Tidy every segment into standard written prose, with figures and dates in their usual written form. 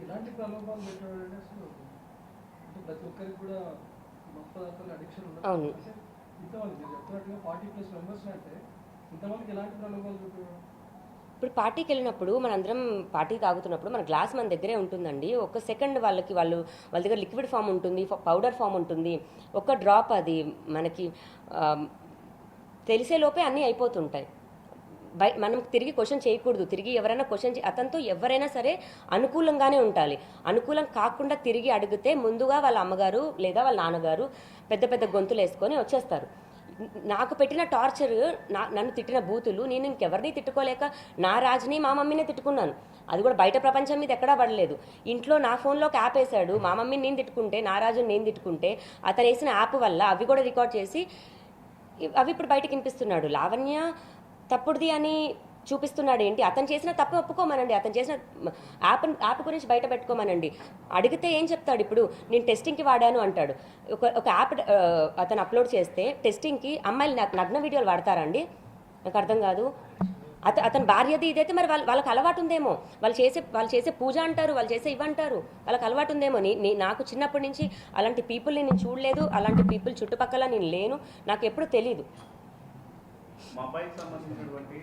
ఇలాంటి ప్రలోభాలు పెట్టడం అసలు అంటే ప్రతి ఒక్కరికి కూడా మత్తు అడిక్షన్ ఉండదు. అవును. అంటే ఇంతమంది మీరు చెప్తున్నట్టుగా 40+ మెంబర్స్ అంటే ఇంతమందికి ఎలాంటి ప్రలోభాలు చూపించడం? ఇప్పుడు పార్టీకి వెళ్ళినప్పుడు మనందరం పార్టీ తాగుతున్నప్పుడు మన గ్లాస్ మన దగ్గరే ఉంటుందండి. ఒక సెకండ్ వాళ్ళ దగ్గర లిక్విడ్ ఫామ్ ఉంటుంది, పౌడర్ ఫామ్ ఉంటుంది. ఒక డ్రాప్ అది మనకి తెలిసే లోపే అన్నీ అయిపోతుంటాయి. మనం తిరిగి క్వశ్చన్ చేయకూడదు. తిరిగి ఎవరైనా క్వశ్చన్ అతనితో ఎవరైనా సరే అనుకూలంగానే ఉండాలి. అనుకూలం కాకుండా తిరిగి అడిగితే ముందుగా వాళ్ళ అమ్మగారు లేదా వాళ్ళ నాన్నగారు పెద్ద పెద్ద గొంతులు వేసుకొని వచ్చేస్తారు. నాకు పెట్టిన టార్చర్, నన్ను తిట్టిన బూతులు నేను ఇంకెవరిని తిట్టుకోలేక నా రాజుని మా మమ్మీనే తిట్టుకున్నాను. అది కూడా బయట ప్రపంచం మీద ఎక్కడా పడలేదు. ఇంట్లో నా ఫోన్లోకి యాప్ వేసాడు. మా మమ్మీని నేను తిట్టుకుంటే, నా రాజుని నేను తిట్టుకుంటే అతను వేసిన యాప్ వల్ల అవి కూడా రికార్డ్ చేసి అవి ఇప్పుడు బయటకు వినిపిస్తున్నాడు. లావణ్య తప్పుడుది అని చూపిస్తున్నాడు. ఏంటి అతను చేసిన తప్పు ఒప్పుకోమనండి. అతను చేసిన యాప్ గురించి బయట పెట్టుకోమనండి. అడిగితే ఏం చెప్తాడు? ఇప్పుడు నేను టెస్టింగ్కి వాడాను అంటాడు. ఒక యాప్ అతను అప్లోడ్ చేస్తే టెస్టింగ్కి అమ్మాయిలు నగ్న వీడియోలు వాడతారండి? నాకు అర్థం కాదు. అతని భార్యది ఇదైతే మరి వాళ్ళకి అలవాటు ఉందేమో. వాళ్ళు చేసే పూజ అంటారు, వాళ్ళు చేసే ఇవ్వంటారు, వాళ్ళకి అలవాటు ఉందేమో. నాకు చిన్నప్పటి నుంచి అలాంటి పీపుల్ని నేను చూడలేదు. అలాంటి పీపుల్ చుట్టుపక్కల నేను లేను. నాకు ఎప్పుడు తెలీదు. మొబైల్కి సంబంధించినటువంటి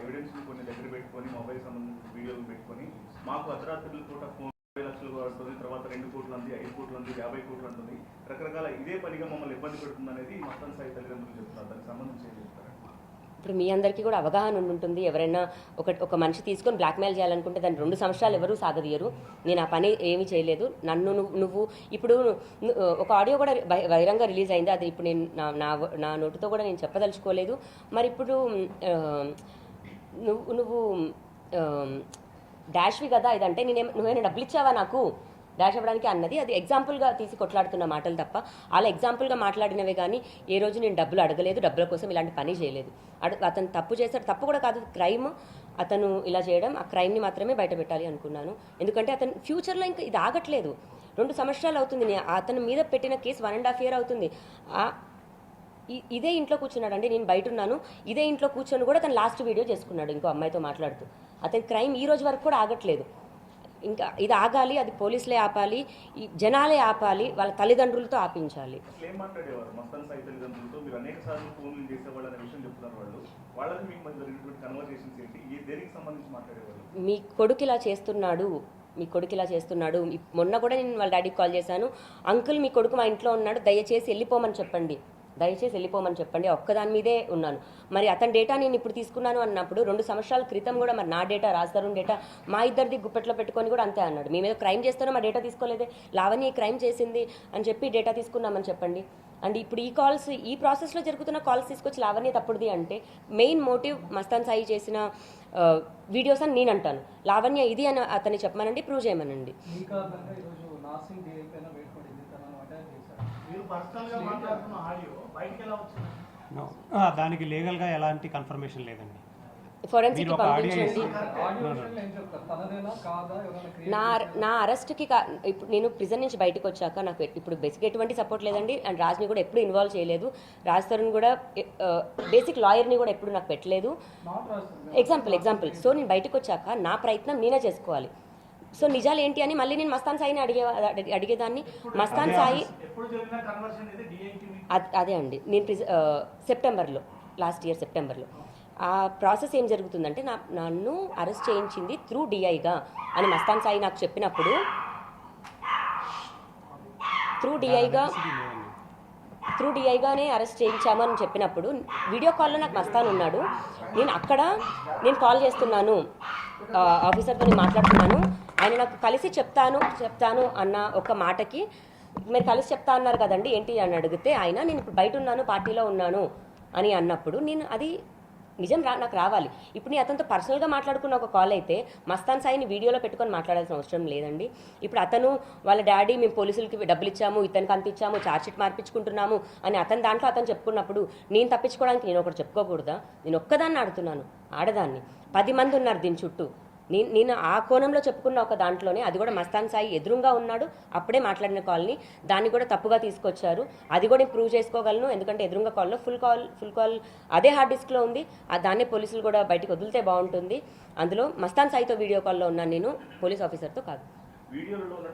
ఎవిడెన్స్ కొన్ని దగ్గర పెట్టుకొని మొబైల్ సంబంధించిన వీడియోలు పెట్టుకొని మాకు అర్ధరాత్రుల పూట 30 లక్షలు అంటుంది, తర్వాత 2 కోట్లు అంది, 5 కోట్లు అంది, 50 కోట్లు అంటుంది, రకరకాల ఇదే పనిగా మమ్మల్ని ఇబ్బంది పెడుతుంది అనేది మస్తాన్ సాయి తల్లిదండ్రులు చెప్తున్నారు. దానికి సంబంధించి ఏం చెప్తారు? ఇప్పుడు మీ అందరికీ కూడా అవగాహన ఉంటుంది. ఎవరైనా ఒక మనిషి తీసుకొని బ్లాక్మెయిల్ చేయాలనుకుంటే దాన్ని 2 సంవత్సరాలు ఎవరూ సాగదీయరు. నేను ఆ పని ఏమీ చేయలేదు. నన్ను నువ్వు ఇప్పుడు ఒక ఆడియో కూడా బహిరంగ రిలీజ్ అయింది. అది ఇప్పుడు నేను నా నోటితో కూడా నేను చెప్పదలుచుకోలేదు. మరి ఇప్పుడు నువ్వు డాష్వి కదా ఇదంటే నువ్వేమైనా డబ్బులు ఇచ్చావా నాకు డాష్ అవ్వడానికి అన్నది? అది ఎగ్జాంపుల్గా తీసి కొట్లాడుతున్న మాటలు తప్ప అలా ఎగ్జాంపుల్గా మాట్లాడినవే కానీ ఏ రోజు నేను డబ్బులు అడగలేదు, డబ్బుల కోసం ఇలాంటి పని చేయలేదు. అతను తప్పు చేశాడు. తప్పు కూడా కాదు, క్రైమ్. అతను ఇలా చేయడం, ఆ క్రైమ్ని మాత్రమే బయట పెట్టాలి అనుకున్నాను. ఎందుకంటే అతను ఫ్యూచర్లో ఇంకా ఇది ఆగట్లేదు. 2 సంవత్సరాలు అవుతుంది. అతని మీద పెట్టిన కేసు 1.5 year అవుతుంది. ఇదే ఇంట్లో కూర్చున్నాడు అండి. నేను బయట ఉన్నాను. ఇదే ఇంట్లో కూర్చొని కూడా అతను లాస్ట్ వీడియో చేసుకున్నాడు ఇంకో అమ్మాయితో మాట్లాడుతూ. అతని క్రైమ్ ఈ రోజు వరకు కూడా ఆగట్లేదు. ఇంకా ఇది ఆగాలి. అది పోలీసులే ఆపాలి, ఈ జనాలే ఆపాలి, వాళ్ళ తల్లిదండ్రులతో ఆపించాలి. ఏం మాట్లాడేవారు మస్తాన్ సాయి తల్లిదండ్రులతో? మీరు అనేక సార్లు ఫోన్లు చేసేవాళ్ళు అనే విషయం చెప్తున్నారు. వాళ్ళకి మీకు మధ్య జరిగినటువంటి కన్వర్సేషన్స్ ఏంటి? దేనికి సంబంధించి మాట్లాడేవాళ్ళు? మీ కొడుకు ఇలా చేస్తున్నాడు. మొన్న కూడా నేను వాళ్ళ డాడీకి కాల్ చేశాను. అంకుల్, మీ కొడుకు మా ఇంట్లో ఉన్నాడు, దయచేసి వెళ్ళిపోమని చెప్పండి. ఒక్కదాని మీదే ఉన్నాను. మరి అతని డేటా నేను ఇప్పుడు తీసుకున్నాను అన్నప్పుడు 2 సంవత్సరాల క్రితం కూడా మరి నా డేటా, రాజధరుణ్ డేటా మా ఇద్దరిది గుప్పెట్లో పెట్టుకొని కూడా అంతే అన్నాడు. మీ మీద క్రైమ్ చేస్తానో మా డేటా తీసుకోలేదే, లావణ్య క్రైమ్ చేసింది అని చెప్పి డేటా తీసుకున్నామని చెప్పండి. అండ్ ఇప్పుడు ఈ ప్రాసెస్లో జరుగుతున్న కాల్స్ తీసుకొచ్చి లావణ్య తప్పుడుది అంటే మెయిన్ మోటివ్ మస్తాన్ సాయి చేసిన వీడియోస్ అని నేను అంటాను. లావణ్య ఇది అని అతన్ని చెప్పమనండి, ప్రూవ్ చేయమనండి. దానికి లీగల్గా ఎలాంటి కన్ఫర్మేషన్ లేదండి. ఫోరెన్సిక్ పంపించండి. నా అరెస్ట్కి ఇప్పుడు నేను ప్రిజన్ నుంచి బయటకు వచ్చాక నాకు ఇప్పుడు బేసిక్ ఎటువంటి సపోర్ట్ లేదండి. అండ్ రాజ్ని కూడా ఎప్పుడు ఇన్వాల్వ్ చేయలేదు. రాజ్ తరుణ్ కూడా బేసిక్ లాయర్ని కూడా ఎప్పుడు నాకు పెట్టలేదు. ఎగ్జాంపుల్. సో నేను బయటకు వచ్చాక నా ప్రయత్నం నేనే చేసుకోవాలి. సో నిజాలు ఏంటి అని మళ్ళీ నేను మస్తాన్ సాయిని అడిగేదాన్ని. మస్తాన్ సాయి అదే అండి. నేను సెప్టెంబర్లో, లాస్ట్ ఇయర్ సెప్టెంబర్లో ఆ ప్రాసెస్ ఏం జరుగుతుందంటే నన్ను అరెస్ట్ చేయించింది త్రూ డిఐగా అని మస్తాన్ సాయి నాకు చెప్పినప్పుడు, త్రూ డిఐగానే అరెస్ట్ చేయించామని చెప్పినప్పుడు వీడియో కాల్లో నాకు మస్తాన్ ఉన్నాడు. నేను కాల్ చేస్తున్నాను, ఆఫీసర్తో నేను మాట్లాడుతున్నాను. ఆయన నాకు కలిసి చెప్తాను అన్న ఒక మాటకి మీరు కలిసి చెప్తా అన్నారు కదండి ఏంటి అని అడిగితే ఆయన నేను ఇప్పుడు బయట ఉన్నాను, పార్టీలో ఉన్నాను అని అన్నప్పుడు నేను అది నిజం నాకు రావాలి. ఇప్పుడు నేను అతనితో పర్సనల్గా మాట్లాడుకున్న ఒక కాల్ అయితే మస్తాన్ సాయిని వీడియోలో పెట్టుకొని మాట్లాడాల్సిన అవసరం లేదండి. ఇప్పుడు అతను వాళ్ళ డాడీ మేము పోలీసులకి డబ్బులు ఇచ్చాము, ఇతనికి అంత ఇచ్చాము, ఛార్జ్షీట్ మార్పించుకుంటున్నాము అని దాంట్లో అతను చెప్పుకున్నప్పుడు నేను తప్పించుకోవడానికి నేను ఒకటి చెప్పుకోకూడదా? నేను ఒక్కదాన్ని ఆడుతున్నాను, ఆడదాన్ని. 10 మంది ఉన్నారు దీని చుట్టూ. నేను ఆ కోణంలో చెప్పుకున్న ఒక దాంట్లోనే అది కూడా మస్తాన్ సాయి ఎదురుగా ఉన్నాడు. అప్పుడే మాట్లాడిన కాల్ని దాన్ని కూడా తప్పుగా తీసుకొచ్చారు. అది కూడా ప్రూవ్ చేసుకోగలను. ఎందుకంటే ఎదురుగా కాల్లో ఫుల్ కాల్ అదే హార్డ్ డిస్క్లో ఉంది. దాన్నే పోలీసులు కూడా బయటకు వదిలితే బాగుంటుంది. అందులో మస్తాన్ సాయితో వీడియో కాల్లో ఉన్నాను నేను, పోలీస్ ఆఫీసర్తో కాదు. వీడియోలలో ఉన్న